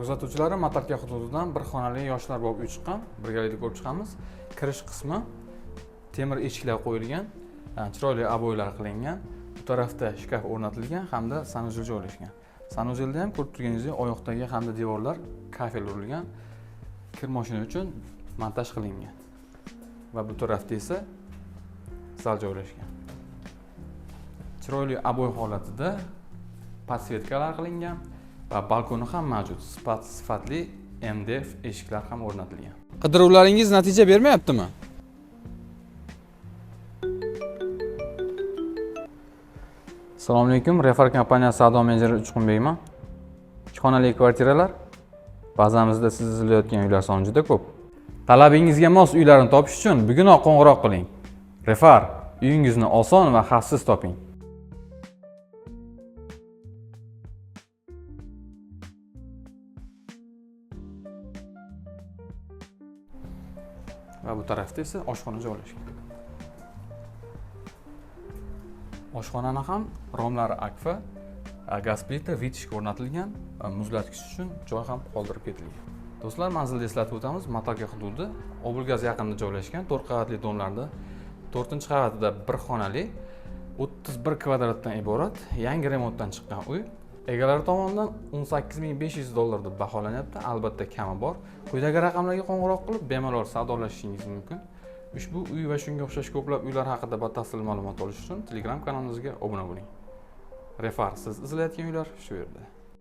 Kuzatuvchilari Matarka hududidan bir xonali yoshlar bor uy chiqqan. Birgalikda ko'rib chiqamiz. Kirish qismi temir eshiklar qo'yilgan, chiroyli aboylar qilingan. Bu tarafda shkaf o'rnatilgan hamda sanuzel joylashgan. Sanuzelda ham ko'rib turganingizdek oyoqdagi hamda devorlar kafel urilgan. Kir mashina uchun montaj qilingan. Va bu tarafda esa zal joylashgan. Chiroyli aboy holatida podsvetkalar qilingan va balkoni ham mavjud. Sifatli MDF eshiklar ham o'rnatilgan. Qidiruvlaringiz natija bermayaptimi? Assalomu alaykum, Refar kompaniyasi savdo menejeri Uchqunbekman. 2 xonali kvartiralar bazamizda siz izlayotgan uylar soni juda ko'p. Talabingizga mos uylarni topish uchun bugunoq qo'ng'iroq qiling. Refar, uyingizni oson va xavfsiz toping. Va bu tarafda esa oshxona joylashgan. Oshxonani ham romlari akfa, gaz plita, vitishga o'rnatilgan, muzlatgich uchun joy ham qoldirib ketilgan. Do'stlar, manzilni eslatib o'tamiz. Matarka hududi Oblgaz yaqinida joylashgan 4 qavatli domlarda 4-qavatida bir xonali 31 kvadratdan iborat yangi remontdan chiqqan uy. Egalari tomonidan $18.500 deb baholanyapti. Albatta kami bor. Quyidagi raqamlarga qo'ng'iroq qilib bemalol savdolashishingiz mumkin. Ushbu uy va shunga o'xshash ko'plab uylar haqida batafsil ma'lumot olish uchun Telegram kanalimizga obuna bo'ling. Refar, siz izlayotgan uylar shu yerda.